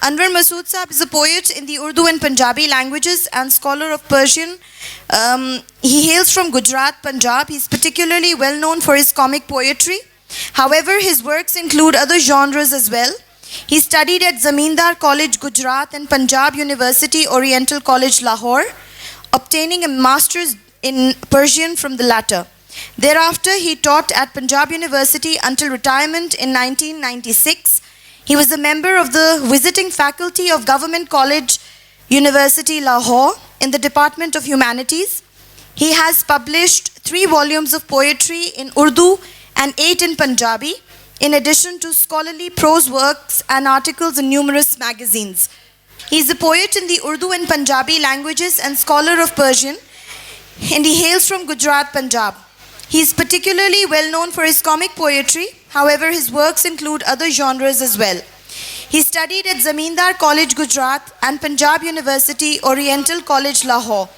Anwar Masood Saab is a poet in the Urdu and Punjabi languages and scholar of Persian. He hails from Gujarat, Punjab. He is particularly well known for his comic poetry. However, his works include other genres as well. He studied at Zamindar College, Gujarat and Punjab University Oriental College, Lahore, obtaining a master's in Persian from the latter. Thereafter, he taught at Punjab University until retirement in 1996. He was a member of the visiting faculty of Government College, University, Lahore, in the Department of Humanities. He has published 3 volumes of poetry in Urdu and 8 in Punjabi, in addition to scholarly prose works and articles in numerous magazines. He is a poet in the Urdu and Punjabi languages and scholar of Persian, and he hails from Gujarat, Punjab. He is particularly well known for his comic poetry. However, his works include other genres as well. He studied at Zamindar College, Gujarat and Punjab University Oriental College, Lahore,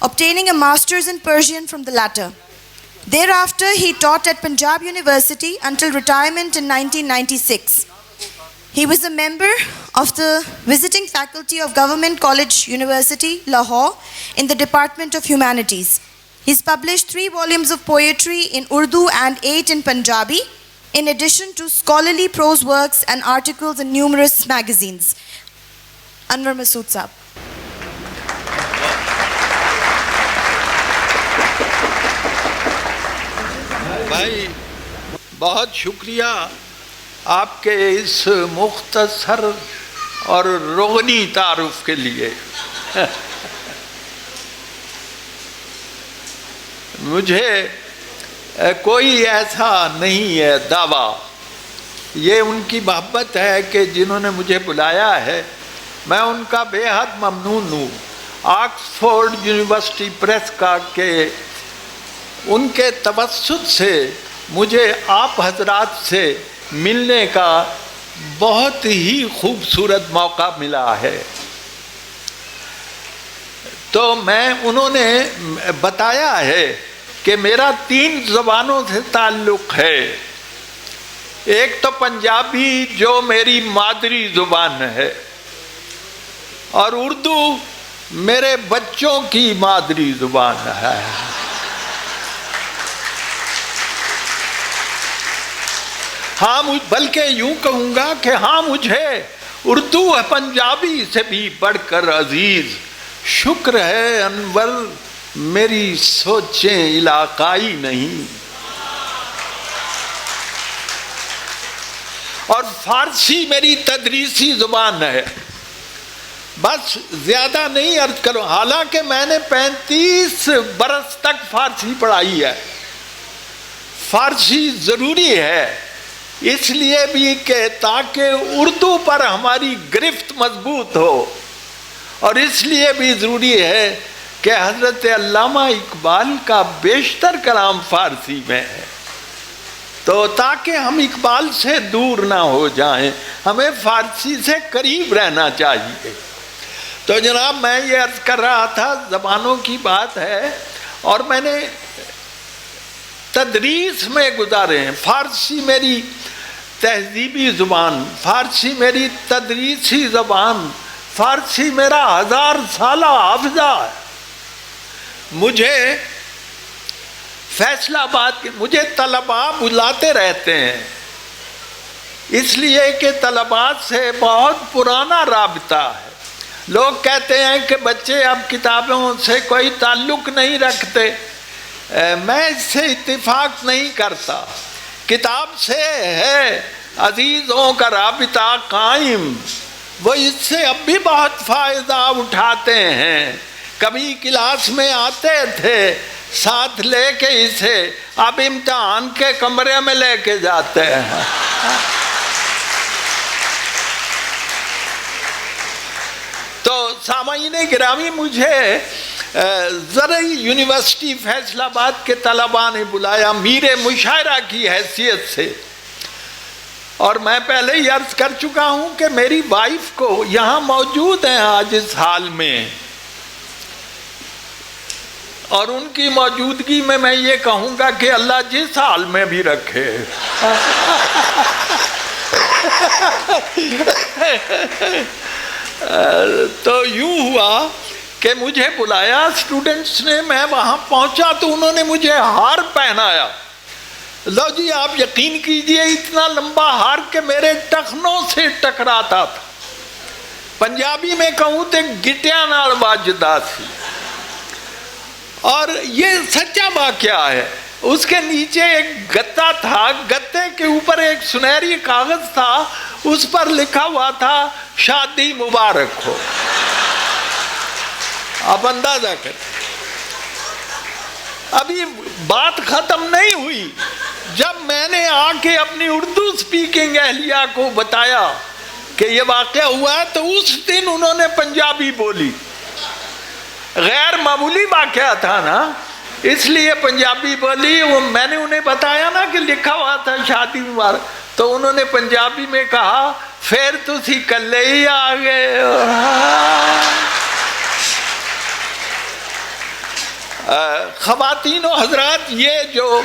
obtaining a master's in Persian from the latter. Thereafter, he taught at Punjab University until retirement in 1996. He was a member of the visiting faculty of Government College, University, Lahore, in the Department of Humanities. He's published 3 volumes of poetry in Urdu and 8 in Punjabi, in addition to scholarly prose works and articles in numerous magazines. Anwar Masood Saab. بھائی بہت شکریہ آپ کے اس مختصر اور روغنی تعارف کے لیے. مجھے کوئی ایسا نہیں ہے دعویٰ، یہ ان کی محبت ہے کہ جنہوں نے مجھے بلایا ہے میں ان کا بے حد ممنون ہوں. آکسفورڈ یونیورسٹی پریس کا کہ ان کے توسط سے مجھے آپ حضرات سے ملنے کا بہت ہی خوبصورت موقع ملا ہے. تو انہوں نے بتایا ہے کہ میرا 3 زبانوں سے تعلق ہے. ایک تو پنجابی جو میری مادری زبان ہے، اور اردو میرے بچوں کی مادری زبان ہے. ہاں بلکہ یوں کہوں گا کہ ہاں مجھے اردو و پنجابی سے بھی بڑھ کر عزیز شکر ہے انور میری سوچیں علاقائی نہیں. اور فارسی میری تدریسی زبان ہے. بس زیادہ نہیں عرض کروں، حالانکہ میں نے 35 برس تک فارسی پڑھائی ہے. فارسی ضروری ہے اس لیے بھی کہ تاکہ اردو پر ہماری گرفت مضبوط ہو، اور اس لیے بھی ضروری ہے کہ حضرت علامہ اقبال کا بیشتر کلام فارسی میں ہے. تو تاکہ ہم اقبال سے دور نہ ہو جائیں ہمیں فارسی سے قریب رہنا چاہیے. تو جناب میں یہ عرض کر رہا تھا زبانوں کی بات ہے، اور میں نے تدریس میں گزارے ہیں. فارسی میری تہذیبی زبان، فارسی میری تدریسی زبان، فارسی میرا 1000 سالہ حافظہ ہے. مجھے فیصلہ آباد کے مجھے طلباء بلاتے رہتے ہیں، اس لیے کہ طلباء سے بہت پرانا رابطہ ہے. لوگ کہتے ہیں کہ بچے اب کتابوں سے کوئی تعلق نہیں رکھتے. میں اس سے اتفاق نہیں کرتا. کتاب سے ہے عزیزوں کا رابطہ قائم، وہ اس سے اب بھی بہت فائدہ اٹھاتے ہیں. کبھی کلاس میں آتے تھے ساتھ لے کے اسے، اب امتحان کے کمرے میں لے کے جاتے ہیں. تو سامعین گرامی، مجھے زرعی یونیورسٹی فیصل آباد کے طلباء نے بلایا میر مشاعرہ کی حیثیت سے، اور میں پہلے ہی عرض کر چکا ہوں کہ میری وائف کو یہاں موجود ہیں آج اس حال میں، اور ان کی موجودگی میں یہ کہوں گا کہ اللہ جس حال میں بھی رکھے. تو یوں ہوا کہ مجھے بلایا اسٹوڈنٹس نے, میں وہاں پہنچا تو انہوں نے مجھے ہار پہنایا. لو جی آپ یقین کیجئے اتنا لمبا ہار کہ میرے ٹخنوں سے ٹکراتا تھا. پنجابی میں کہوں تو گٹیاں نال واجدا سی. اور یہ سچا واقعہ ہے. اس کے نیچے ایک گتا تھا, گتے کے اوپر ایک سنہری کاغذ تھا, اس پر لکھا ہوا تھا شادی مبارک ہو. آپ اندازہ کریں. ابھی بات ختم نہیں ہوئی. جب میں نے آ کے اپنی اردو سپیکنگ اہلیہ کو بتایا کہ یہ واقعہ ہوا ہے تو اس دن انہوں نے پنجابی بولی. غیر معمولی واقعہ تھا نا, اس لیے پنجابی بولی. میں نے انہیں بتایا نا کہ لکھا ہوا تھا شادی مبارک, تو انہوں نے پنجابی میں کہا پھر تسی کلے ہی آ گئے. خواتین و حضرات, یہ جو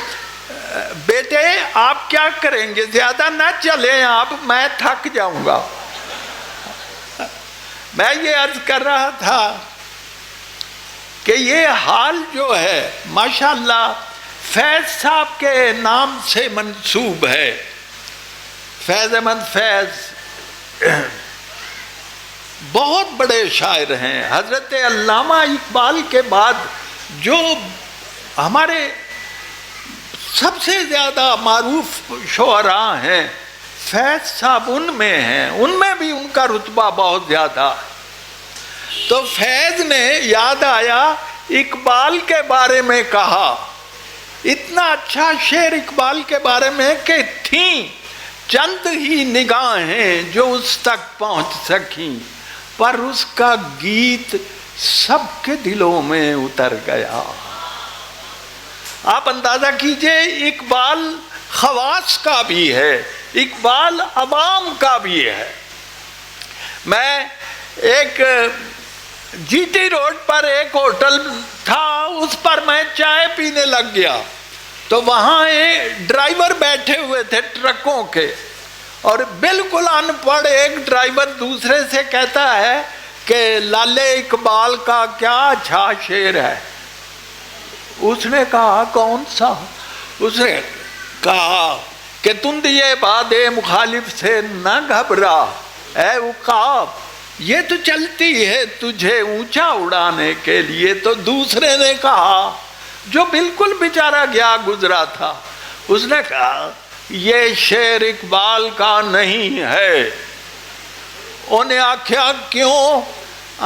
بیٹے آپ کیا کریں گے, زیادہ نہ چلیں آپ, میں تھک جاؤں گا. میں یہ عرض کر رہا تھا کہ یہ حال جو ہے ماشاءاللہ فیض صاحب کے نام سے منسوب ہے. فیض احمد فیض بہت بڑے شاعر ہیں. حضرت علامہ اقبال کے بعد جو ہمارے سب سے زیادہ معروف شعراء ہیں, فیض صاحب ان میں ہیں. ان میں بھی ان کا رتبہ بہت زیادہ. تو فیض نے یاد آیا اقبال کے بارے میں کہا, اتنا اچھا شعر اقبال کے بارے میں کہ تھیں چند ہی نگاہیں جو اس تک پہنچ سکیں, پر اس کا گیت سب کے دلوں میں اتر گیا. آپ اندازہ کیجئے, اقبال خواص کا بھی ہے, اقبال عوام کا بھی ہے. میں ایک جی ٹی روڈ پر ایک ہوٹل تھا, اس پر میں چائے پینے لگ گیا تو وہاں ایک ڈرائیور بیٹھے ہوئے تھے ٹرکوں کے, اور بالکل ان پڑھ ایک ڈرائیور دوسرے سے کہتا ہے کہ لالے اقبال کا کیا اچھا شعر ہے. اس نے کہا کون سا؟ اس نے کہا کہ تندیے باد مخالف سے نہ گھبرا اے عقاب, یہ تو چلتی ہے تجھے اونچا اڑانے کے لیے. تو دوسرے نے کہا جو بالکل بیچارہ گیا گزرا تھا, اس نے کہا یہ شعر اقبال کا نہیں ہے. انہیں آخیا کیوں؟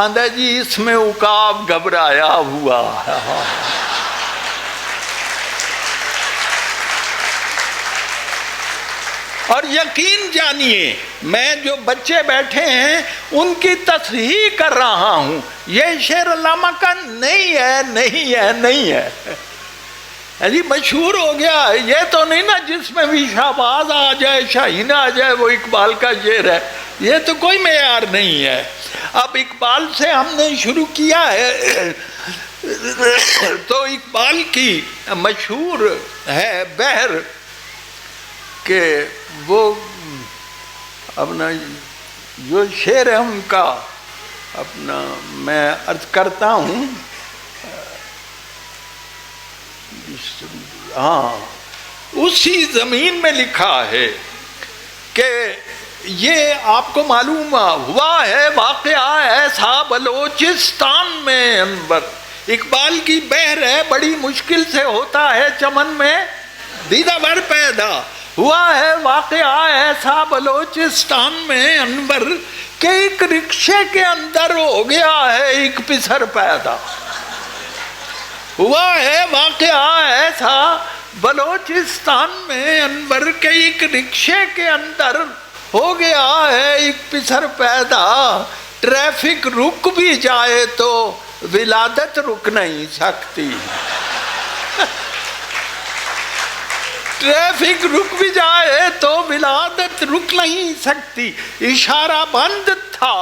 آندھا جی اس میں عقاب گھبرایا ہوا ہے. اور یقین جانیے میں جو بچے بیٹھے ہیں ان کی تصحیح کر رہا ہوں, یہ شعر علامہ کا نہیں ہے, نہیں ہے, نہیں ہے. جی مشہور ہو گیا. یہ تو نہیں نا جس میں بھی شہباز آ جائے, شاہین آ جائے وہ اقبال کا شعر ہے. یہ تو کوئی معیار نہیں ہے. اب اقبال سے ہم نے شروع کیا ہے تو اقبال کی مشہور ہے بہر کہ وہ اپنا جو شعر ہے ان کا اپنا میں عرض کرتا ہوں. ہاں, اسی زمین میں لکھا ہے کہ یہ آپ کو معلوم ہوا ہے واقعہ ایسا بلوچستان میں انور. اقبال کی بہر ہے, بڑی مشکل سے ہوتا ہے چمن میں دیدہ بھر پیدا. ہوا ہے واقعہ ایسا بلوچستان میں انور کہ ایک رکشے کے اندر ہو گیا ہے ایک پسر پیدا. ہوا ہے واقعہ ایسا بلوچستان میں انور کے ایک رکشے کے اندر ہو گیا ہے ایک پسر پیدا. ٹریفک رک بھی جائے تو ولادت رک نہیں سکتی. ٹریفک رک بھی جائے تو ولادت رک نہیں سکتی. اشارہ بند تھا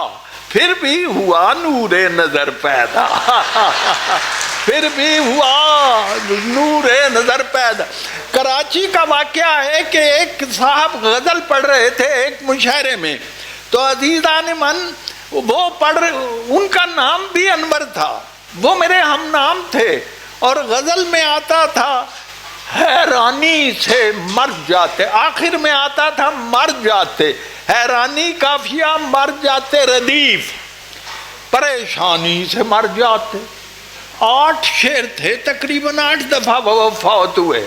پھر بھی ہوا نور نظر پیدا. پھر بھی ہوا نور نظر پیدا. کراچی کا واقعہ ہے کہ ایک صاحب غزل پڑھ رہے تھے ایک مشاعرے میں, تو عزیزان من وہ ان کا نام بھی انور تھا، وہ میرے ہم نام تھے، اور غزل میں آتا تھا حیرانی سے مر جاتے، آخر میں آتا تھا مر جاتے، حیرانی کافیہ مر جاتے ردیف، پریشانی سے مر جاتے۔ 8 شعر تھے، تقریباً 8 دفعہ وہ فوت ہوئے۔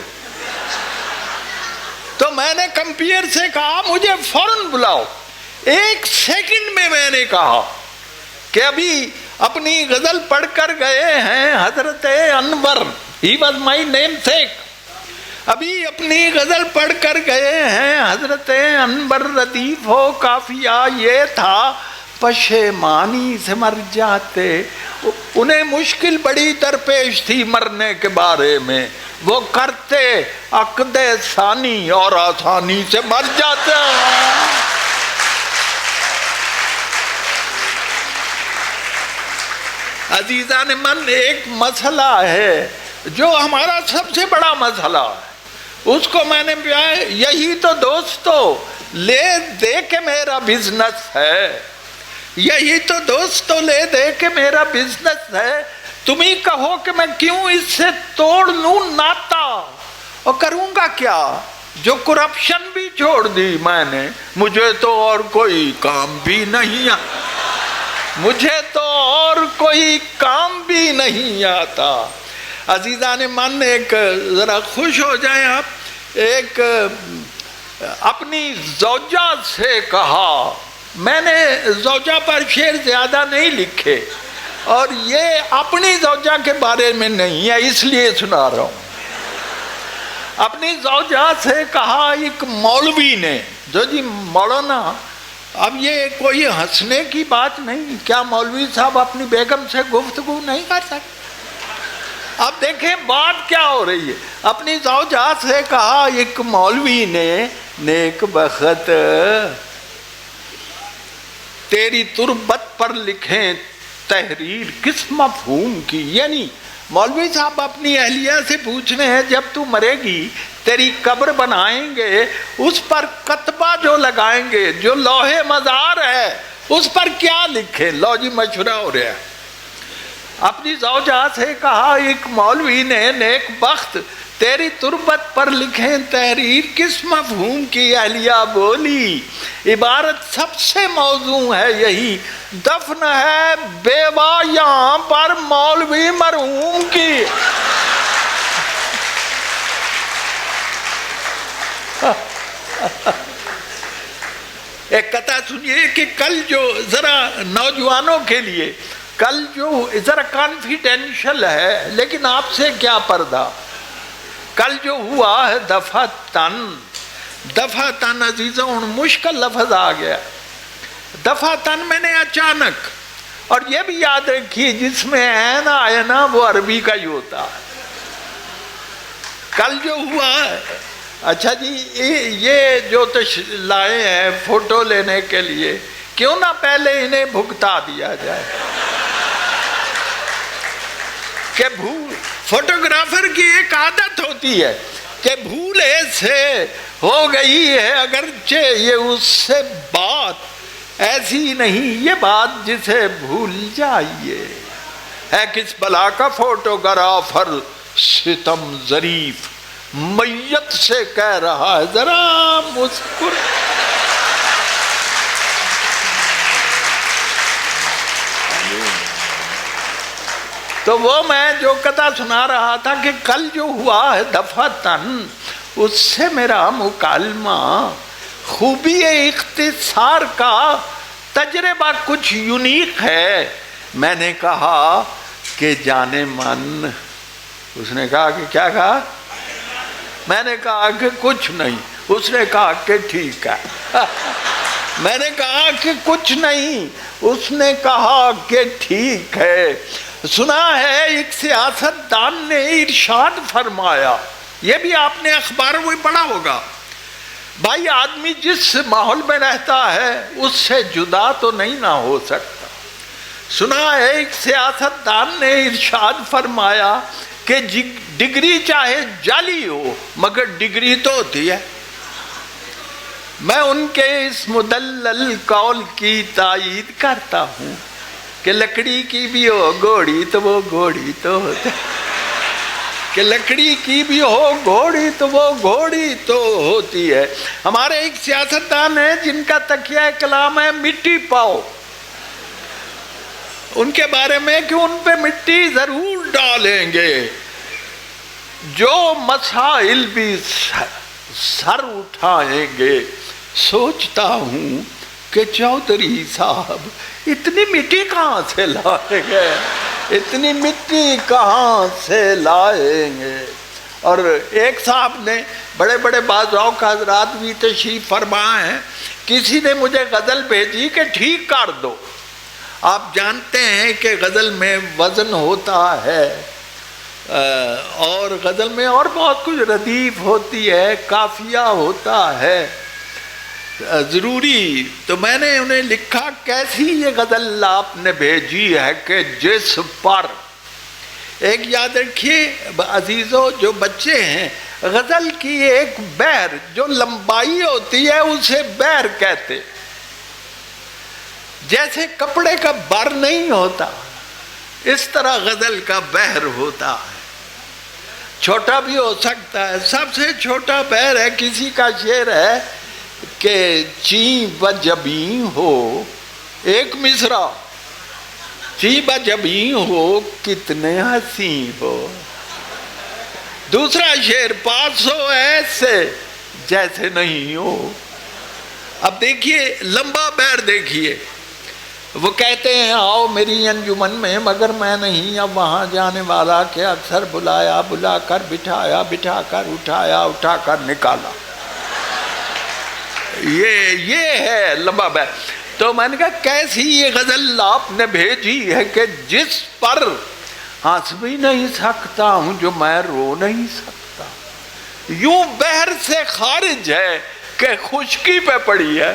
تو میں نے کمپیئر سے کہا مجھے فوراً بلاؤ۔ 1 سیکنڈ میں نے کہا کہ ابھی اپنی غزل پڑھ کر گئے ہیں حضرت انور، ہی واز مائی نیم سیک، ابھی اپنی غزل پڑھ کر گئے ہیں حضرت انور ردیف ہو، کافیہ یہ تھا پشیمانی سے مر جاتے۔ انہیں مشکل بڑی درپیش تھی مرنے کے بارے میں، وہ کرتے عقد ثانی اور آسانی سے مر جاتے۔ عزیزان من، ایک مسئلہ ہے جو ہمارا سب سے بڑا مسئلہ ہے، اس کو میں نے یہی تو دوستو لے دے کے میرا بزنس ہے، یہی تو دوستو لے دے کے میرا بزنس ہے۔ تم ہی کہو کہ میں کیوں اس سے توڑ لوں ناتا، اور کروں گا کیا؟ جو کرپشن بھی چھوڑ دی میں نے، مجھے تو اور کوئی کام بھی نہیں آتا، مجھے تو اور کوئی کام بھی نہیں آتا۔ عزیزان من، ایک ذرا خوش ہو جائیں آپ، ایک اپنی زوجہ سے کہا، میں نے زوجہ پر شعر زیادہ نہیں لکھے، اور یہ اپنی زوجہ کے بارے میں نہیں ہے، اس لیے سنا رہا ہوں۔ اپنی زوجہ سے کہا ایک مولوی نے، جو جی مولانا، اب یہ کوئی ہنسنے کی بات نہیں، کیا مولوی صاحب اپنی بیگم سے گفتگو نہیں کر سکتے؟ اب دیکھیں بات کیا ہو رہی ہے۔ اپنی زوجہ سے کہا ایک مولوی نے، نیک بخت تیری تربت پر لکھیں تحریر کس مفہوم کی، یعنی مولوی صاحب اپنی اہلیہ سے پوچھ رہے ہیں جب تو مرے گی تیری قبر بنائیں گے، اس پر کتبہ جو لگائیں گے، جو لوح مزار ہے، اس پر کیا لکھیں؟ لو جی مشورہ ہو رہا ہے۔ اپنی زوجہ سے کہا ایک مولوی نے، نیک بخت تیری تربت پر لکھیں تحریر کس مفہوم کی؟ اہلیہ بولی عبارت سب سے موزوں ہے یہی، دفن ہے بیوہ یہاں پر مولوی مرحوم کی۔ ایک قطعہ سنیے کہ کل جو ذرا نوجوانوں کے لیے، کل جو ذرا کانفیڈینشل ہے لیکن آپ سے کیا پردہ، کل جو ہوا ہے دفعتن عزیزوں، مشکل لفظ آ گیا دفعتن، میں نے اچانک، اور یہ بھی یاد رکھیے جس میں عین آئے نا وہ عربی کا ہی ہوتا ہے۔ کل جو ہوا ہے، اچھا جی یہ جو لائے ہیں فوٹو لینے کے لیے، کیوں نہ پہلے انہیں بھگتا دیا جائے کہ فوٹوگرافر کی ایک عادت ہوتی ہے کہ بھولے سے ہو گئی ہے، اگرچہ یہ اس سے بات ایسی نہیں، یہ بات جسے بھول جائیے، ہے کس بلا کا فوٹوگرافر ستم ظریف، میت سے کہہ رہا ہے ذرا مسکر۔ تو وہ میں جو قطعہ سنا رہا تھا کہ کل جو ہوا ہے دفعتن، اس سے میرا مکالمہ خوبی اختصار کا تجربہ کچھ یونیک ہے۔ میں نے کہا کہ جانے من، اس نے کہا کہ کیا کہا؟ میں نے کہا کہ کچھ نہیں، اس نے کہا کہ ٹھیک ہے۔ میں نے کہا کہ کچھ نہیں، اس نے کہا کہ ٹھیک ہے۔ سنا ہے ایک سیاست دان نے ارشاد فرمایا، یہ بھی آپ نے اخباروں میں پڑھا ہوگا، بھائی آدمی جس ماحول میں رہتا ہے اس سے جدا تو نہیں نہ ہو سکتا۔ سنا ہے ایک سیاست دان نے ارشاد فرمایا کہ ڈگری چاہے جعلی ہو مگر ڈگری تو ہوتی ہے۔ میں ان کے اس مدلل قول کی تائید کرتا ہوں کہ لکڑی کی بھی ہو گھوڑی تو وہ گھوڑی تو ہوتی، کہ لکڑی کی بھی ہو گھوڑی تو وہ گھوڑی تو ہوتی ہے۔ ہمارے ایک سیاستدان ہیں جن کا تکیہ کلام ہے مٹی پاؤ، ان کے بارے میں کہ ان پہ مٹی ضرور ڈالیں گے، جو مسائل بھی سر اٹھائیں گے۔ سوچتا ہوں کہ چودھری صاحب اتنی مٹی کہاں سے لائیں گے، اتنی مٹی کہاں سے لائیں گے۔ اور ایک صاحب نے، بڑے بڑے بازاؤ کا حضرات بھی تشریف فرما ہیں، کسی نے مجھے غزل بھیجی کہ ٹھیک کر دو۔ آپ جانتے ہیں کہ غزل میں وزن ہوتا ہے، اور غزل میں اور بہت کچھ ردیف ہوتی ہے، قافیہ ہوتا ہے ضروری۔ تو میں نے انہیں لکھا کیسی یہ غزل آپ نے بھیجی ہے کہ جس پر، ایک یاد رکھیے عزیزو جو بچے ہیں، غزل کی ایک بحر جو لمبائی ہوتی ہے اسے بحر کہتے، جیسے کپڑے کا بر نہیں ہوتا اس طرح غزل کا بحر ہوتا ہے، چھوٹا بھی ہو سکتا ہے۔ سب سے چھوٹا بحر ہے، کسی کا شعر ہے کہ چیں و جبیں ہو، ایک مصرع، چیں و جبیں ہو کتنے حسین ہو، دوسرا شعر 500 ایسے جیسے نہیں ہو۔ اب دیکھیے لمبا بحر دیکھیے، وہ کہتے ہیں آؤ میری انجمن میں مگر میں نہیں اب وہاں جانے والا، کہ اکثر بلایا بلا کر بٹھایا، بٹھا کر اٹھایا، اٹھا کر نکالا۔ یہ ہے لمبا بحر۔ تو میں نے کہا کیسی یہ غزل آپ نے بھیجی ہے کہ جس پر ہنس بھی نہیں سکتا ہوں جو میں رو نہیں سکتا، یوں بحر سے خارج ہے کہ خشکی پہ پڑی ہے،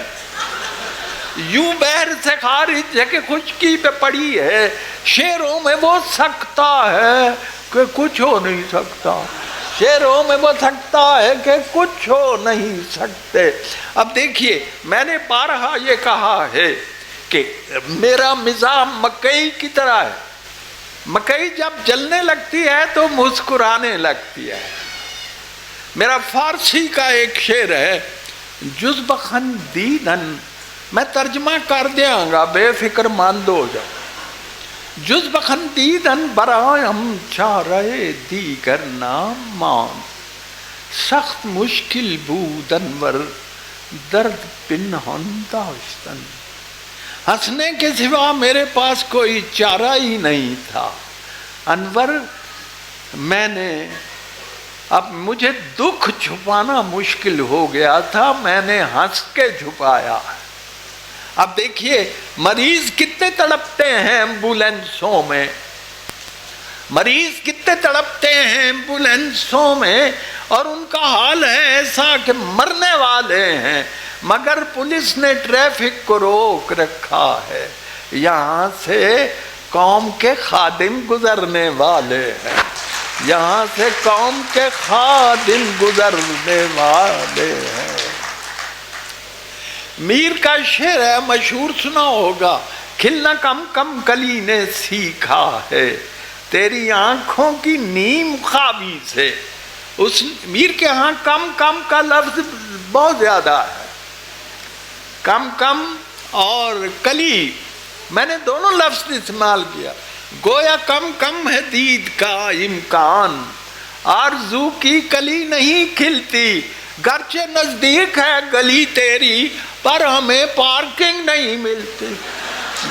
یوں بحر سے خارج ہے کہ خشکی پہ پڑی ہے، شعروں میں وہ سکتا ہے کہ کچھ ہو نہیں سکتا، شعروں میں وہ سکتا ہے کہ کچھ ہو نہیں سکتے۔ اب دیکھیے میں نے بارہا یہ کہا ہے کہ میرا مزاح مکئی کی طرح ہے، مکئی جب جلنے لگتی ہے تو مسکرانے لگتی ہے۔ میرا فارسی کا ایک شعر ہے، جز بخندیدن، میں ترجمہ کر دیا گا بے فکر ماند ہو جاؤ، جز بخندیدن برایم چارہ دیگر نام مان، سخت مشکل بود انور درد پنہان داشتن، ہنسنے کے سوا میرے پاس کوئی چارہ ہی نہیں تھا انور، میں نے اب مجھے دکھ چھپانا مشکل ہو گیا تھا، میں نے ہنس کے چھپایا۔ اب دیکھیے مریض کتنے تڑپتے ہیں ایمبولینسوں میں، مریض کتنے تڑپتے ہیں ایمبولینسوں میں، اور ان کا حال ہے ایسا کہ مرنے والے ہیں، مگر پولیس نے ٹریفک کو روک رکھا ہے، یہاں سے قوم کے خادم گزرنے والے ہیں، یہاں سے قوم کے خادم گزرنے والے ہیں۔ میر کا شعر ہے، مشہور سنا ہوگا، کھلنا کم کم کلی نے سیکھا ہے تیری آنکھوں کی نیم خوابی سے۔ اس میر کے ہاں کم کم کا لفظ بہت زیادہ ہے، کم کم اور کلی، میں نے دونوں لفظ استعمال کیا، گویا کم کم ہے دید کا امکان، آرزو کی کلی نہیں کھلتی، گرچہ نزدیک ہے گلی تیری پر ہمیں پارکنگ نہیں ملتی،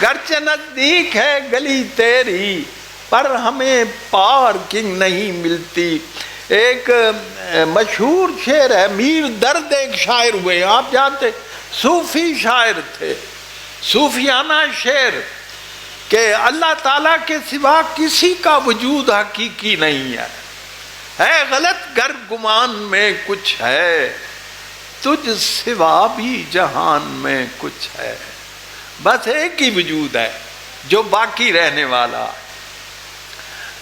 گرچہ نزدیک ہے گلی تیری پر ہمیں پارکنگ نہیں ملتی۔ ایک مشہور شعر ہے، میر درد ایک شاعر ہوئے، آپ جانتے صوفی شاعر تھے، صوفیانہ شعر کہ اللہ تعالیٰ کے سوا کسی کا وجود حقیقی نہیں ہے غلط گر گمان میں کچھ ہے، تجھ سوا بھی جہان میں کچھ ہے، بس ایک ہی وجود ہے جو باقی رہنے والا۔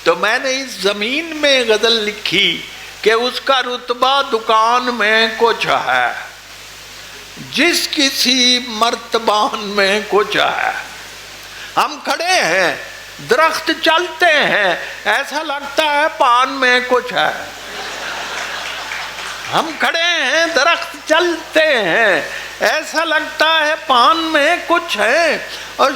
تو میں نے اس زمین میں غزل لکھی کہ اس کا رتبہ دکان میں کچھ ہے، جس کسی مرتبان میں کچھ ہے. ہم کھڑے ہیں, درخت چلتے ہیں, ایسا لگتا ہے پان میں کچھ ہے. ہم کھڑے ہیں, درخت چلتے ہیں, ایسا لگتا ہے پان میں کچھ ہے. اور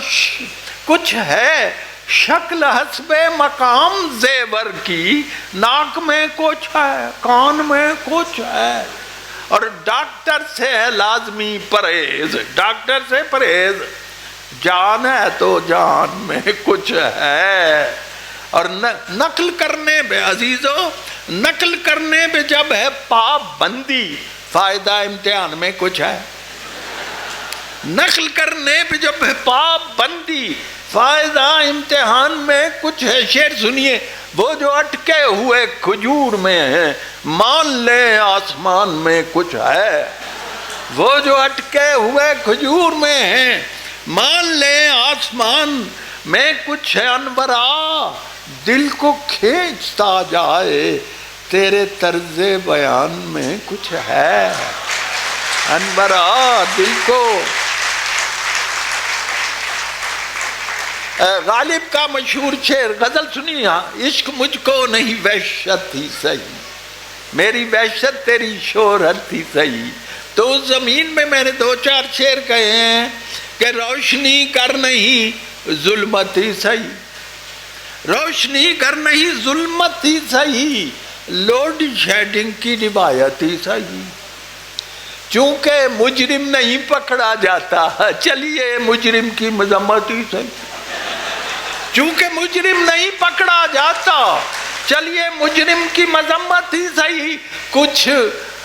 کچھ ہے شکل حسب مقام زیور کی, ناک میں کچھ ہے, کان میں کچھ ہے. اور ڈاکٹر سے ہے لازمی پرہیز, ڈاکٹر سے پرہیز. جان ہے تو جان میں کچھ ہے. اور نقل کرنے پہ عزیزو, نقل کرنے پہ جب ہے پابندی, فائدہ امتحان میں کچھ ہے. نقل کرنے پہ جب ہے پابندی, فائدہ امتحان میں کچھ ہے. شعر سنیے, وہ جو اٹکے ہوئے کھجور میں ہیں, مان لے آسمان میں کچھ ہے. وہ جو اٹکے ہوئے کھجور میں ہیں, مان لے آسمان میں کچھ ہے. انورا دل کو کھینچتا جائے, تیرے طرز بیان میں کچھ ہے. انورا دل کو. غالب کا مشہور شعر, غزل سنی, عشق مجھ کو نہیں وحشت ہی سہی, میری وحشت تیری شہرت ہی سہی. تو اس زمین میں میں نے 2-4 شعر کہے ہیں کہ روشنی کر نہیں ظلمت ہی سہی, روشنی کر نہیں ظلمت ہی سہی, لوڈ شیڈنگ کی روایت ہی سہی. چونکہ مجرم نہیں پکڑا جاتا, چلیے مجرم کی مذمت ہی سہی. چونکہ مجرم نہیں پکڑا جاتا, چلیے مجرم کی مذمت ہی سہی. کچھ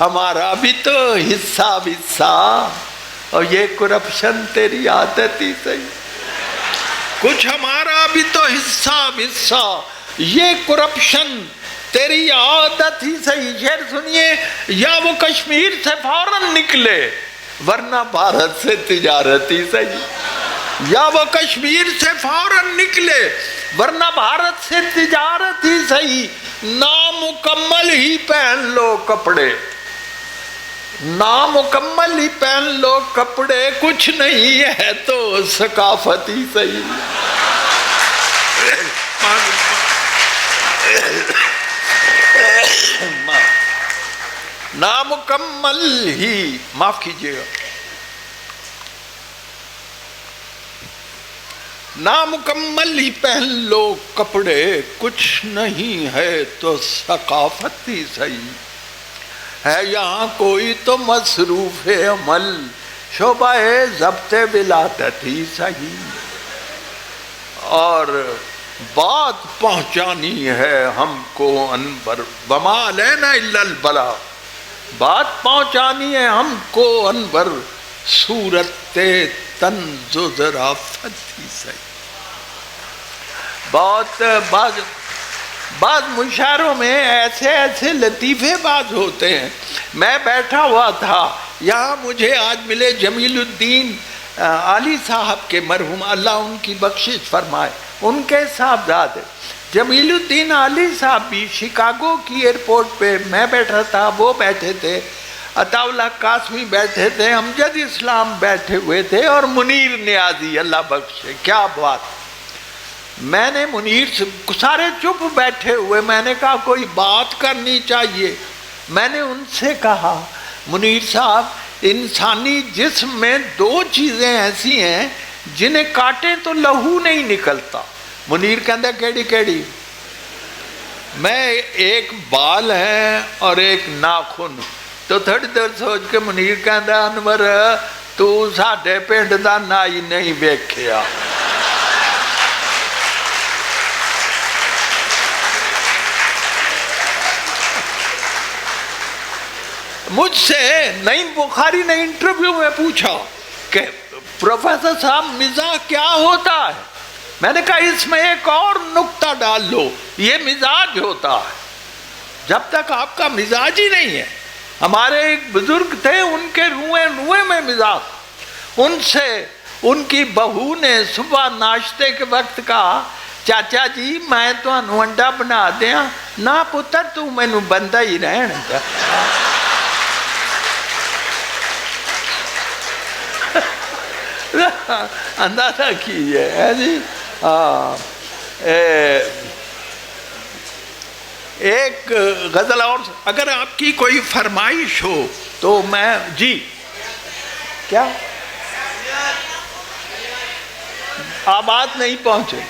ہمارا بھی تو حصہ وصہ, اور یہ کرپشن تیری عادت ہی سہی. کچھ ہمارا بھی تو حصہ وصہ, یہ کرپشن تیری عادت ہی سہی. شعر سنیے, یا وہ کشمیر سے فوراً نکلے ورنہ بھارت سے تجارت ہی سہی. یا وہ کشمیر سے فوراً نکلے ورنہ بھارت سے تجارت ہی سہی. نامکمل ہی پہن لو کپڑے, نامکمل ہی پہن لو کپڑے, کچھ نہیں ہے تو ثقافت ہی سہی. نامکمل ہی, معاف کیجیے گا, نامکمل ہی پہن لو کپڑے, کچھ نہیں ہے تو ثقافت ہی سہی. ہے یہاں کوئی تو مصروف عمل, شعبہ ضبط ولادت ہی سہی. اور بات پہنچانی ہے ہم کو انور, وما علینا الا البلاغ, بات پہنچانی ہے ہم کو انور, صورت طنز و ظرافت ہی سہی. بہت بعض مشاعروں میں ایسے لطیفے باز ہوتے ہیں. میں بیٹھا ہوا تھا یہاں, مجھے آج ملے جمیل الدین علی صاحب کے, مرحوم اللہ ان کی بخشش فرمائے, ان کے صاحبزادے جمیل الدین علی صاحب بھی شکاگو کی ایئرپورٹ پہ, میں بیٹھا تھا, وہ بیٹھے تھے, عطا اللہ قاسمی بیٹھے تھے, امجد اسلام بیٹھے ہوئے تھے, اور منیر نیازی اللہ بخشے. کیا بات. میں نے منیر سے, سارے چپ بیٹھے ہوئے, میں نے کہا کوئی بات کرنی چاہیے. میں نے ان سے کہا منیر صاحب, انسانی جسم میں 2 چیزیں ایسی ہیں جنہیں کاٹیں تو لہو نہیں نکلتا. منیر کہتا کیڑی کیڑی؟ میں ایک بال ہے اور ایک ناخن. تو تھوڑی دیر سوچ کے منیر کہتا انور تو ساڈے پنڈ دا نائی نہیں ویکھیا. مجھ سے نعیم بخاری نے انٹرویو میں پوچھا کہ پروفیسر صاحب مزاح کیا ہوتا ہے؟ میں نے کہا اس میں ایک اور نکتہ ڈال لو, یہ مزاج ہوتا ہے. جب تک آپ کا مزاج ہی نہیں ہے. ہمارے ایک بزرگ تھے, ان کے روئے میں مزاج. ان سے ان کی بہو نے صبح ناشتے کے وقت کہا چاچا جی میں تو انڈا بنا دیا. نہ پتر تو مینوں بندہ ہی رہن. اندازہ کیجیے ہے جی. ایک غزل اور اگر آپ کی کوئی فرمائش ہو تو میں جی کیا آباد نہیں پہنچے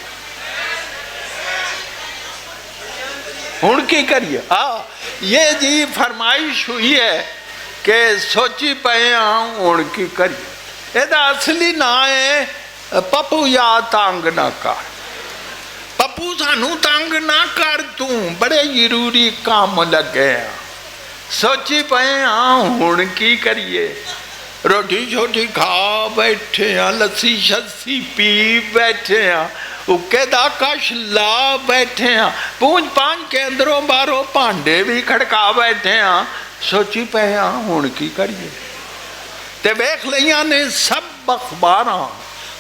ہن کی کریے. یہ جی فرمائش ہوئی ہے کہ سوچی پے ہن کی کریے. یہ اصلی نا ہے پپو یا تنگ نہ کر. پپو سانو تنگ نہ کر بڑے ضروری کام لگے. سوچی پے ہن کی کریے. روٹی چھوٹی کھا بیٹھے ہیں, لسی شسی پی بیٹھے ہیں, اکے دا کش لا بیٹھے ہیں, پونج پانچ کے اندروں باروں پانڈے بھی کھڑکا بیٹھے ہیں. سوچی پے ہن کی کریے. تے ویکھ لیاں نے سب اخباراں,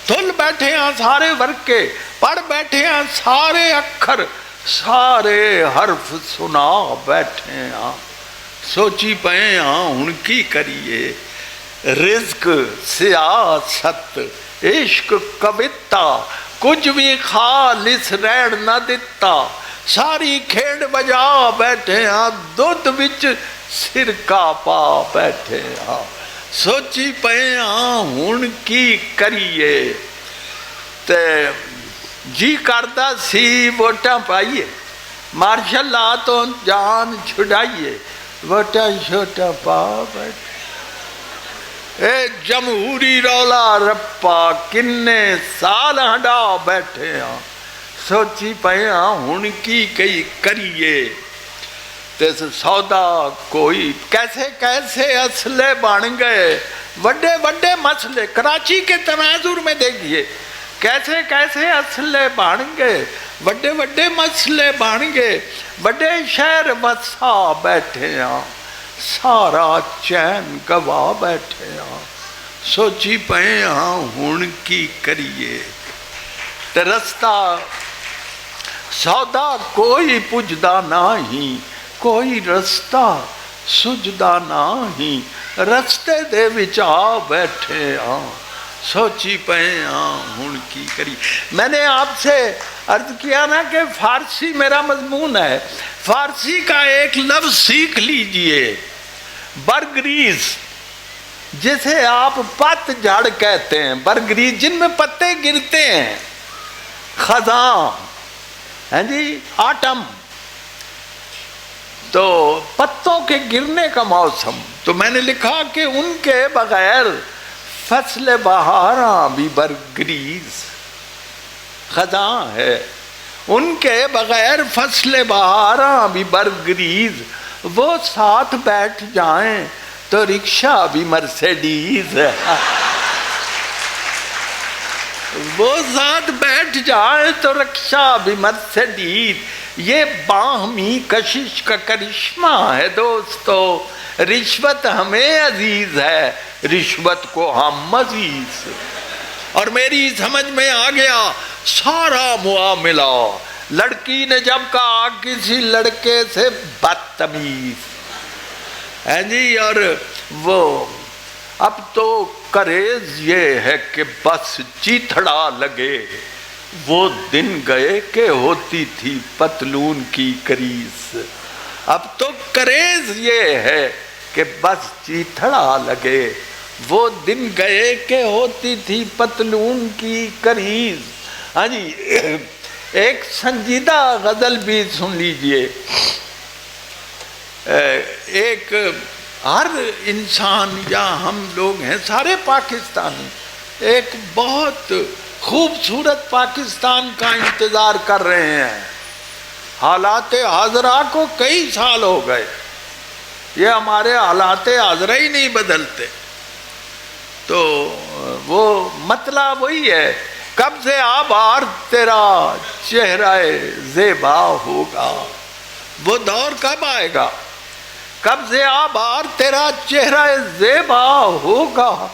تھل بیٹھے ہیں سارے ورکے, پڑھ بیٹھے ہیں سارے اکھر, سارے حرف سنا بیٹھے ہیں. سوچی پے ہن کی کریے. رزق سیاست عشق کوتا کچھ بھی خالص رہن نہ دتا. ساری کھیڑ بجا بیٹھے ہیں, دودھ وچ سرکہ پا بیٹھے ہیں. سوچی پے ہن کی کریے. تے جی کردا سی ووٹاں پائیے, مارشل لا تو جان چھڑائیے, ووٹاں شوٹاں پا بیٹھے. اے جمہوری رولا رپا کنے سال ہڈا بیٹھے ہیں. سوچی پے ہن کی کئی کریے. تے سودا کوئی کیسے کیسے اسلحے بن گئے, وڈے وڈے مسئلے کراچی کے تناظر میں دیکھیے کیسے کیسے اسلحے بن گئے, وڈے وڈے مسئلے بن گئے. وڈے شہر وسا بیٹھے ہیں, سارا چین گوا بیٹھے ہیں. سوچی پے ہن کی کریے. تے رستہ سودا کوئی پجدا نہیں, کوئی رستہ سجدا نہیں, رستے دے وچ آ بیٹھے ہیں. سوچی پے ہن کی کریے. میں نے آپ سے عرض کیا نا کہ فارسی میرا مضمون ہے. فارسی کا ایک لفظ سیکھ لیجئے, برگریز, جسے آپ پت جھڑ کہتے ہیں. برگریز جن میں پتے گرتے ہیں, خزاں ہیں جی, آٹم, تو پتوں کے گرنے کا موسم. تو میں نے لکھا کہ ان کے بغیر فصل بہاراں بھی برگریز خزاں ہے, ان کے بغیر فصل بہاراں بھی برگریز. وہ ساتھ بیٹھ جائیں تو رکشہ بھی مرسیڈیز ہے. وہ ساتھ بیٹھ جائیں تو رکشہ بھی مرسیڈیز. یہ باہمی کشش کا کرشمہ ہے دوستو. رشوت ہمیں عزیز ہے, رشوت کو ہم عزیز. اور میری سمجھ میں آ گیا سارا معاملہ. لڑکی نے جب کہا کسی لڑکے سے بدتمیز ہے جی, اور وہ اب تو کریز یہ ہے کہ بس چیتھڑا لگے. وہ دن گئے کہ ہوتی تھی پتلون کی کریز. اب تو کریز یہ ہے کہ بس چیتھڑا لگے. وہ دن گئے کہ ہوتی تھی پتلون کی کریز. ہاں جی, ایک سنجیدہ غزل بھی سن لیجئے. ایک ہر انسان یا ہم لوگ ہیں سارے پاکستانی ایک بہت خوبصورت پاکستان کا انتظار کر رہے ہیں. حالات حاضرہ کو کئی سال ہو گئے, یہ ہمارے حالات حاضرہ ہی نہیں بدلتے. تو وہ مطلب وہی ہے, کب سے آبار تیرا چہرہ زیبا ہوگا. وہ دور کب آئے گا, کب سے آبار تیرا چہرہ زیبا ہوگا.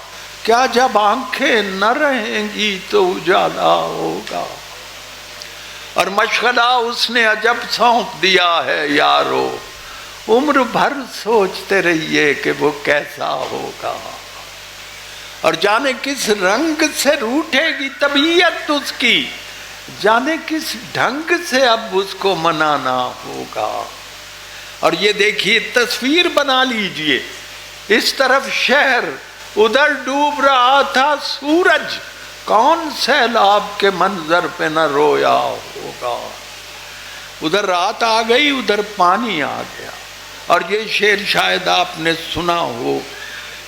کیا جب آنکھیں نہ رہیں گی تو اجالا ہوگا. اور مشغلہ اس نے عجب سونپ دیا ہے یارو, عمر بھر سوچتے رہیے کہ وہ کیسا ہوگا. اور جانے کس رنگ سے روٹھے گی طبیعت اس کی، جانے کس ڈھنگ سے اب اس کو منانا ہوگا۔ اور یہ دیکھیے تصویر بنا لیجئے، اس طرف شہر، ادھر ڈوب رہا تھا سورج، کون سیلاب کے منظر پہ نہ رویا ہوگا۔ ادھر رات آ گئی، ادھر پانی آ گیا۔ اور یہ شعر شاید آپ نے سنا ہو،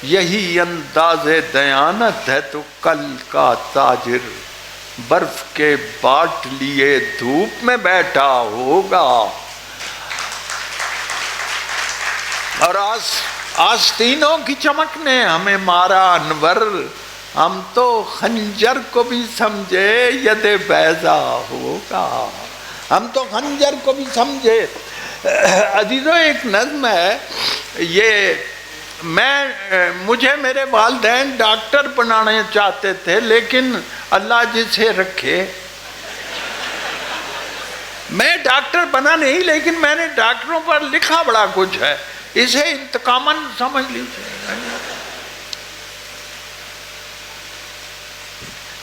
یہی انداز دیانت ہے تو کل کا تاجر برف کے باٹ لیے دھوپ میں بیٹھا ہوگا۔ اور آستینوں کی چمک نے ہمیں مارا انور، ہم تو خنجر کو بھی سمجھے ید بیضا ہوگا، ہم تو خنجر کو بھی سمجھے۔ عزیزو ایک نظم ہے، یہ مجھے میرے والدین ڈاکٹر بنانا چاہتے تھے، لیکن اللہ جسے رکھے، میں ڈاکٹر بنا نہیں، لیکن میں نے ڈاکٹروں پر لکھا بڑا کچھ ہے، اسے انتقاماً سمجھ لیجیے۔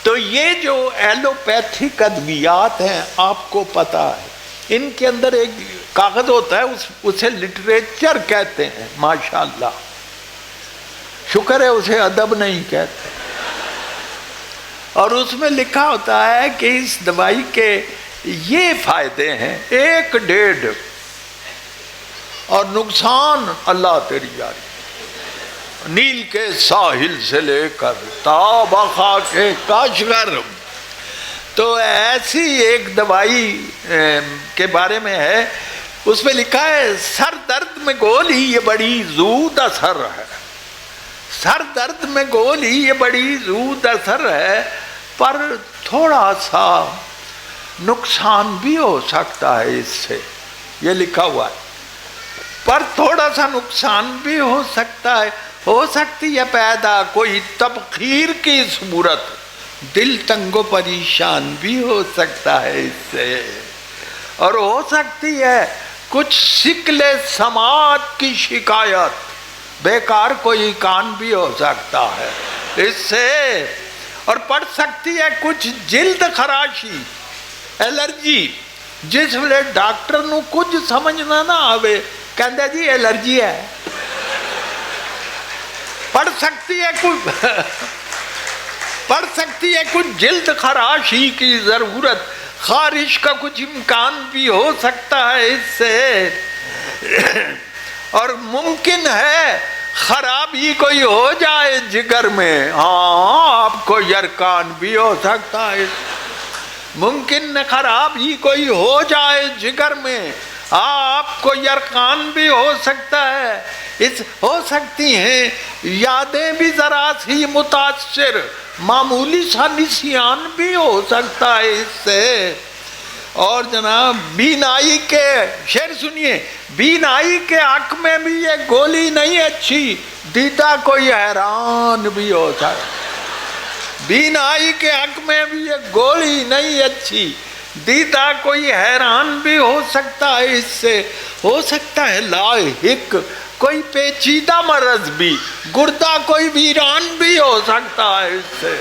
تو یہ جو ایلوپیتھک ادویات ہیں آپ کو پتا ہے، ان کے اندر ایک کاغذ ہوتا ہے، اسے لٹریچر کہتے ہیں، ماشاءاللہ، شکر ہے اسے ادب نہیں کہتے۔ اور اس میں لکھا ہوتا ہے کہ اس دوائی کے یہ فائدے ہیں، 1 1.5 اور نقصان اللہ تیری جاری، نیل کے ساحل سے لے کر تا بخا کے کاشغر۔ تو ایسی ایک دوائی کے بارے میں ہے، اس میں لکھا ہے سر درد میں گولی یہ بڑی زود اثر ہے، سر درد میں گولی یہ بڑی زود اثر ہے، پر تھوڑا سا نقصان بھی ہو سکتا ہے اس سے، یہ لکھا ہوا ہے، پر تھوڑا سا نقصان بھی ہو سکتا ہے، ہو سکتی ہے پیدا کوئی تبخیر کی صورت، دل تنگ و پریشان بھی ہو سکتا ہے اس سے، اور ہو سکتی ہے کچھ شکل سماعت کی شکایت، بیکار کوئی کان بھی ہو سکتا ہے اس سے، اور پڑ سکتی ہے کچھ جلد خراشی، الرجی، جس ویلے ڈاکٹر نو کچھ سمجھنا نہ آوے کہندے جی الرجی ہے، پڑ سکتی ہے کچھ جلد خراشی کی ضرورت، خارش کا کچھ امکان بھی ہو سکتا ہے اس سے، اور ممکن ہے خرابی کوئی ہو جائے جگر میں، ہاں آپ کو یرکان بھی ہو سکتا ہے، ممکن خرابی کوئی ہو جائے جگر میں، آپ کو یرکان بھی ہو سکتا ہے، ہو سکتی ہیں یادیں بھی ذرا سی متاثر، معمولی سا نسیان بھی ہو سکتا ہے اس سے، اور جناب بینائی کے شعر سنیے، بینائی کے حق میں بھی یہ گولی نہیں اچھی، دیتا کوئی حیران بھی ہو سکتا ہے، بینائی کے حق میں بھی یہ گولی نہیں اچھی، دیتا کوئی حیران بھی ہو سکتا ہے اس سے، ہو سکتا ہے لاحق کوئی پیچیدہ مرض بھی، گردہ کوئی ویران بھی ہو سکتا ہے اس سے،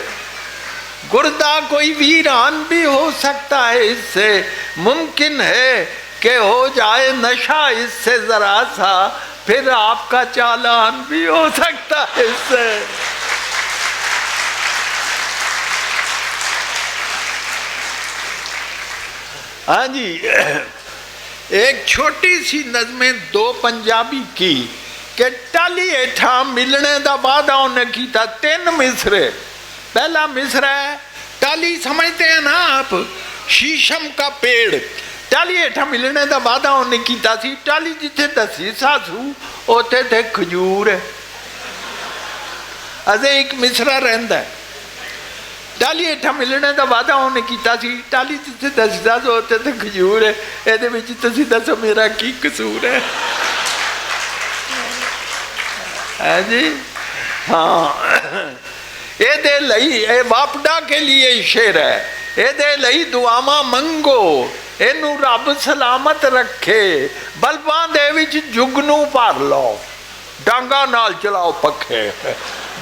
گردہ کوئی ویران بھی ہو سکتا ہے اس سے، ممکن ہے کہ ہو جائے نشہ اس سے ذرا سا، پھر آپ کا چالان بھی ہو سکتا ہے اس سے۔ ہاں جی، ایک چھوٹی سی نظمیں 2 پنجابی کی کہ ٹالی ایٹھا ملنے دا وعدہ انہیں کیتا، 3 مصرے۔ پہلا مصرا ہے ٹالی، سمجھتے ہیں نا آپ، شیشم کا پیڑ، ٹالی ایٹھا ملنے دا وعدہ انہیں کیتا سی، ٹالی جتھے دسی ساسو اوتے تے کھجور ہے، ازے ایک مصرا رہندا ہے، ٹالی ایٹھا ملنے دا وعدہ انہیں کیتا سی، ٹالی جتھے دسی ساسو اوتے تے کھجور ہے، اے دے وچ تسی دسو میرا کی قصور ہے؟ ہے جی ہاں، اے دے لئی، اے باپڈا کے لیے شعر ہے، اے دے لئی دعاواں منگو، اے نو رب سلامت رکھے، بلباں دے وچ جگنو بھر لو، ڈانگا نال چلاؤ پکھے،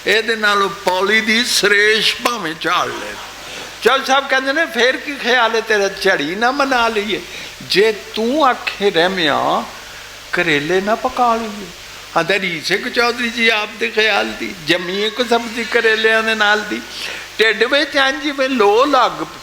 ਇਹਦੇ ਨਾਲੋਂ ਪੌਲੀ ਦੀ ਸਰੇਸ਼ ਭਾਵੇਂ ਝਾੜ ਲੈ। ਚੌਧਰੀ ਸਾਹਿਬ ਕਹਿੰਦੇ ਨੇ ਫੇਰ ਕੀ ਖਿਆਲ ਹੈ ਤੇਰਾ, ਝੜੀ ਨਾ ਮਨਾ ਲਈਏ, ਜੇ ਤੂੰ ਆਖੇ ਰਹਿਮਿਆ ਕਰੇਲੇ ਨਾ ਪਕਾ ਲਈਏ। ਆਂਦਾ ਰੀ ਸਿੰਘ ਚੌਧਰੀ ਜੀ ਆਪ ਦੇ ਖਿਆਲ ਦੀ ਜੰਮੀਏ ਕੋ ਸਬਜ਼ੀ ਕਰੇਲਿਆਂ ਦੇ ਨਾਲ ਦੀ, ਢਿੱਡ ਵਿੱਚ ਇੰਝ ਜਿਵੇਂ ਲੋ ਲੱਗ,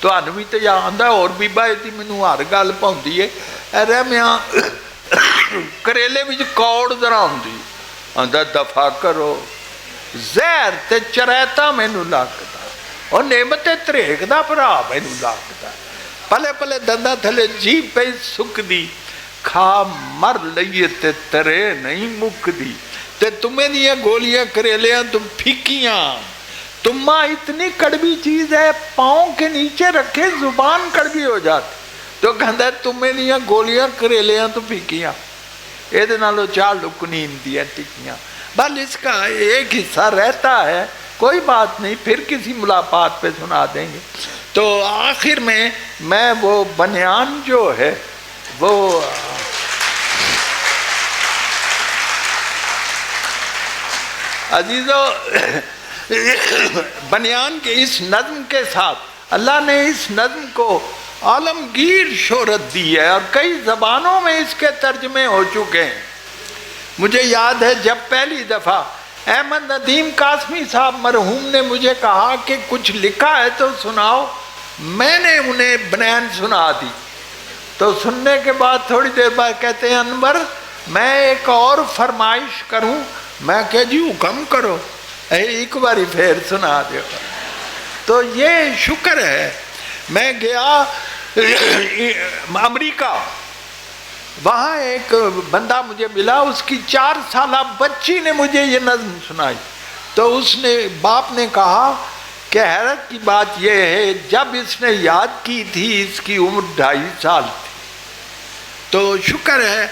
ਤੁਹਾਨੂੰ ਵੀ ਤਾਂ ਯਾਦ ਹੈ। ਹੋਰ ਬੀਬਾ ਇਹਦੀ ਮੈਨੂੰ ਹਰ ਗੱਲ ਪਾਉਂਦੀ ਹੈ, ਰਹਿਮਿਆ ਕਰੇਲੇ ਵਿੱਚ ਕੌੜ ਜ਼ਰਾ ਹੁੰਦੀ, ਆਂਦਾ ਦਫਾ ਕਰੋ, ਜ਼ਹਿਰ ਤੇ ਚਰੈਤਾ ਮੈਨੂੰ ਲੱਗਦਾ, ਉਹ ਨਿੰਮ ਤੇ ਧਰੇਕ ਦਾ ਭਰਾ ਮੈਨੂੰ ਲੱਗਦਾ। پلے پلے دندا تھلے جی پہ سک دی کھا مر لئیے تے ترے نہیں مک دی تے تمہیں دیا گولیاں کریلیاں تم پھیکیاں تم ماں اتنی کڑوی چیز ہے پاؤں کے نیچے رکھے زبان کڑوی ہو جاتی تو کہتا ہے تمہیں دیا گولیاں کریلیاں تو پھیکیاں ایدے نالو چار لکنی دیا ٹکیاں بل اس کا ایک حصہ رہتا ہے کوئی بات نہیں پھر کسی ملاقات پہ سنا دیں گے تو آخر میں وہ بنیان جو ہے وہ عزیزو بنیان کے اس نظم کے ساتھ اللہ نے اس نظم کو عالمگیر شہرت دی ہے اور کئی زبانوں میں اس کے ترجمے ہو چکے ہیں. مجھے یاد ہے جب پہلی دفعہ احمد ندیم قاسمی صاحب مرحوم نے مجھے کہا کہ کچھ لکھا ہے تو سناؤ, میں نے انہیں بنیان سنا دی تو سننے کے بعد تھوڑی دیر بعد کہتے ہیں انور میں ایک اور فرمائش کروں. میں کہ جی حکم کرو, ایک باری پھر سنا دو. تو یہ شکر ہے میں گیا امریکہ, وہاں ایک بندہ مجھے ملا, اس کی 4 سالہ بچی نے مجھے یہ نظم سنائی تو اس نے باپ نے کہا کہ حیرت کی بات یہ ہے جب اس نے یاد کی تھی اس کی عمر 2.5 سال تھی. تو شکر ہے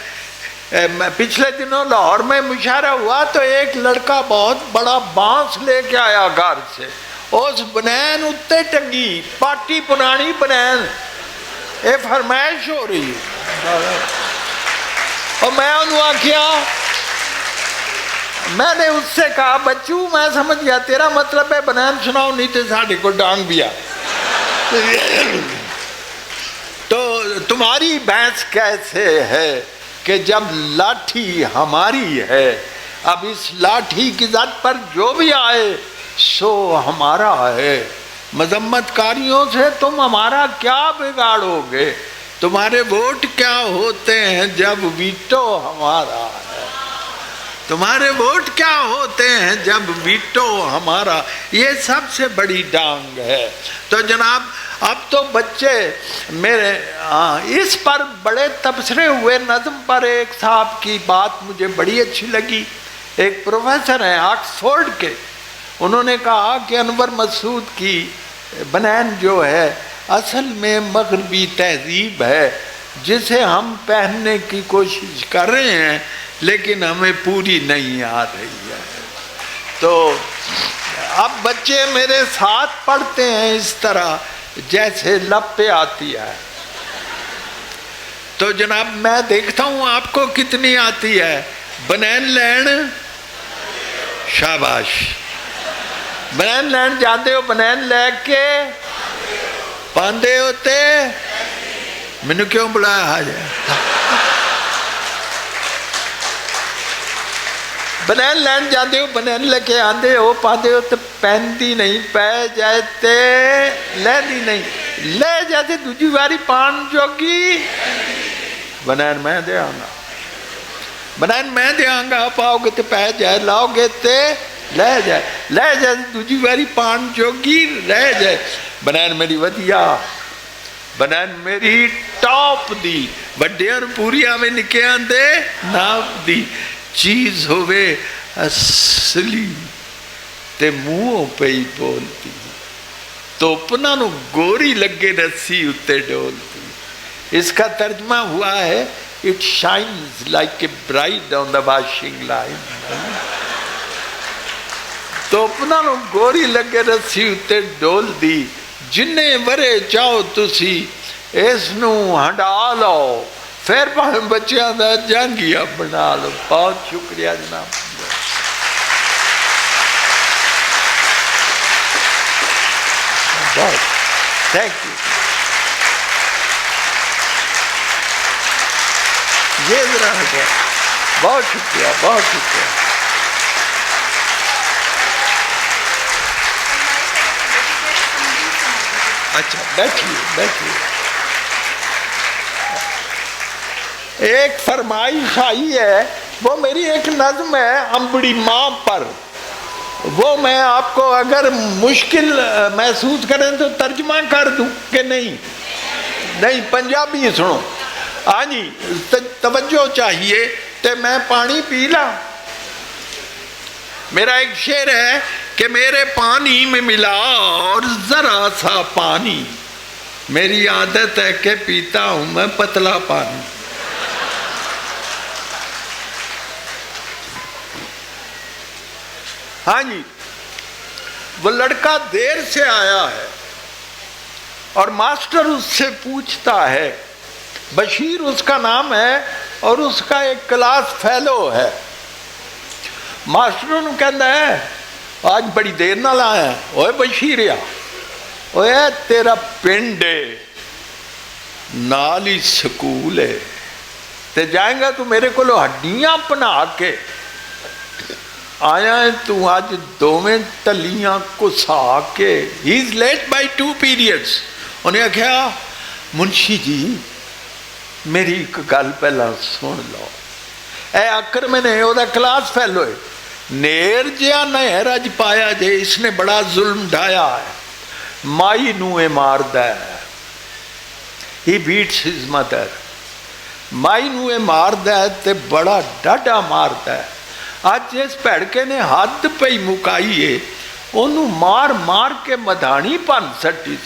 پچھلے دنوں لاہور میں مشاعرہ ہوا تو ایک لڑکا بہت بڑا بانس لے کے آیا گھر سے, اس بنین اتے ٹنگی پاٹی پرانی بنین, یہ فرمائش ہو رہی ہے. اور میں انہوں آکھیا, میں نے اس سے کہا بچوں میں سمجھ گیا تیرا مطلب ہے بنین سناؤ نہیں تے ساڑھے کو ڈانگ بھی آ. تو تمہاری بحث کیسے ہے کہ جب لاٹھی ہماری ہے, اب اس لاٹھی کی ذات پر جو بھی آئے سو ہمارا ہے. مذمت کاریوں سے تم ہمارا کیا بگاڑو گے, تمہارے ووٹ کیا ہوتے ہیں جب ویٹو ہمارا ہے, تمہارے ووٹ کیا ہوتے ہیں جب ویٹو ہمارا. یہ سب سے بڑی ڈانگ ہے. تو جناب اب تو بچے میرے اس پر بڑے تبصرے ہوئے نظم پر. ایک صاحب کی بات مجھے بڑی اچھی لگی, ایک پروفیسر ہیں آکسفورڈ کے, انہوں نے کہا کہ انور مسعود کی بنین جو ہے اصل میں مغربی تہذیب ہے جسے ہم پہننے کی کوشش کر رہے ہیں لیکن ہمیں پوری نہیں آ رہی ہے. تو اب بچے میرے ساتھ پڑھتے ہیں اس طرح جیسے لب پہ آتی ہے. تو جناب میں دیکھتا ہوں آپ کو کتنی آتی ہے. بنین لین شاباش, بنین لین جاتے ہو, بنین لے کے پاندے ہوتے, مینو کیوں بلایا آ جائے. بنین لین جاتے ہو, بنین لے کے آندے ہو, پاندے ہو تو پہنتی نہیں, پہ جاتے لے دی نہیں, لے جاتے دوجی باری پان جوگی. بنین میں دے آنگا, بنین میں دے آنگا, پاؤ گے تے پہ جائے, لاؤ گے تے لے جائے, لے جائے دوجی باری پان جوگی رہ جائے. بنین میری ودیا, بنین میری ٹاپ دی, بڑے اور پوری آمیں نکے آندے ناپ دی. چیز ہوئے اصلی تے منہوں پہ ہی بولتی, تو اپنا نو گوری لگے رسی اتے ڈولتی. اس کا ترجمہ ہوا ہے It shines like a bride on the washing line. تو اپنا نو گوری لگے رسی اتے ڈول دی, جنہیں ورے چاہو تسی اس نو ہنڈا لو, پھر پاہم بچیاں دا جانگیا بنا لو. بہت شکریہ جناب. بہت تھینک یو. یہ ذرا ہے, بہت شکریہ, بہت شکریہ. اچھا بیٹھیے بیٹھیے. ایک فرمائش آئی ہے, وہ میری ایک نظم ہے امبڑی ماں پر, وہ میں آپ کو اگر مشکل محسوس کریں تو ترجمہ کر دوں کہ نہیں. نہیں پنجابی سنو. ہاں جی توجہ چاہیے تے میں پانی پی لا. میرا ایک شعر ہے کہ میرے پانی میں ملا اور ذرا سا پانی, میری عادت ہے کہ پیتا ہوں میں پتلا پانی. ہاں جی وہ لڑکا دیر سے آیا ہے اور ماسٹر اس سے پوچھتا ہے, بشیر اس کا نام ہے اور اس کا ایک کلاس فیلو ہے. ماسٹر نے کہتا ہے آج بڑی دیر نہ آیا. اوے بشیریا, اوے تیرا پنڈ ہے نال ہی سکول ہے تے جائیں گا تو میرے کو ہڈیاں پنا کے آیا ہے تو آج دوویں تلیاں کسا کے. ہی از لیٹ بائی 2 periods. انہیں کہا منشی جی میری ایک گل پہلا سن لو. اے اکر میں نے وہ کلاس فیلو ہے, نیر جیا نہر اج پایا جے, اس نے بڑا ظلم ڈھایا ہے, مائی نو اے ماردا ہے. ہی بیٹس ہز مدر. مائی نو اے ماردا ہے تے بڑا ڈاڈا ماردا ہے. اج جس بھڑکے نے حد پئی مکائی ہے انہوں مار مار کے مدھانی پن سٹی.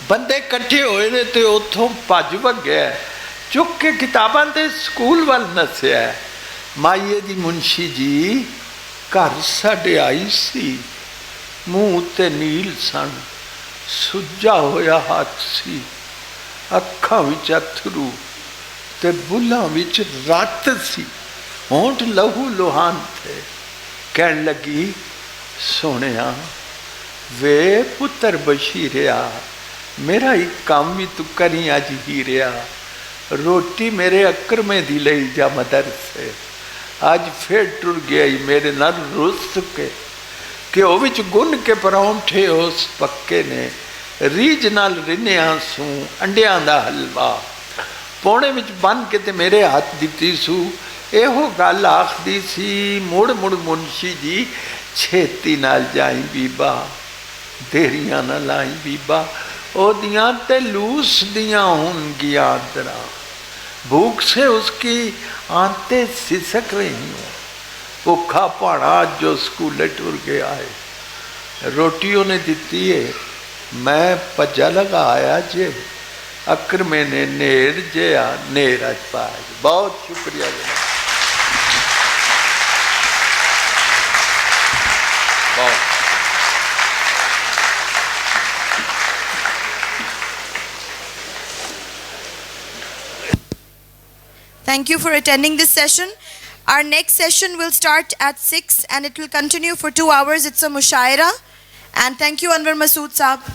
بندے کٹھے ہوئے نے تے اتھوں پج وگیا, چک کے کتاباں تے سکول وال نسیا. مائیے دی منشی جی گھر ساڈے آئی سی, منہ تے نیل سن, سجا ہویا ہاتھ سی, اکھاں وچ اتھرو تے بلاں وچ رت سی, ہونٹ لہو لوہان تھے. کہن لگی سونیا وے پتر بشیریا, میرا ایک کام بھی تو کری آج ہی ریا, روٹی میرے اکر میں دی لئی جا مدر سے. آج پھر ٹر گیا میرے نال رس کے کہ او وچ گن کے پرونٹھے اس پکے نے, ریج نال رنیاں سوں انڈیاں دا حلوا, پونے وچ بن کے تے میرے ہاتھ دتی سو. ایہو گل آخدی سی مڑ مڑ منشی جی چھیتی نال جائیں بیبا, دیریاں نہ لائیں بیبا, او دیاں تے لوس دیاں ہون گیا درا, بھوک سے اس کی آنتیں سسک رہی ہوں. بھوکھا پاڑا جو سکولے ٹر گیا ہے, روٹیوں نے دیتی ہے میں پجا لگا آیا جے, اکر میں نے نیر جیا نیر اج پایا. بہت شکریہ جناب. بہت Thank you for attending this session. Our next session will start at 6 and it will continue for 2 hours. It's a mushaira. And thank you Anwar Masood Saab.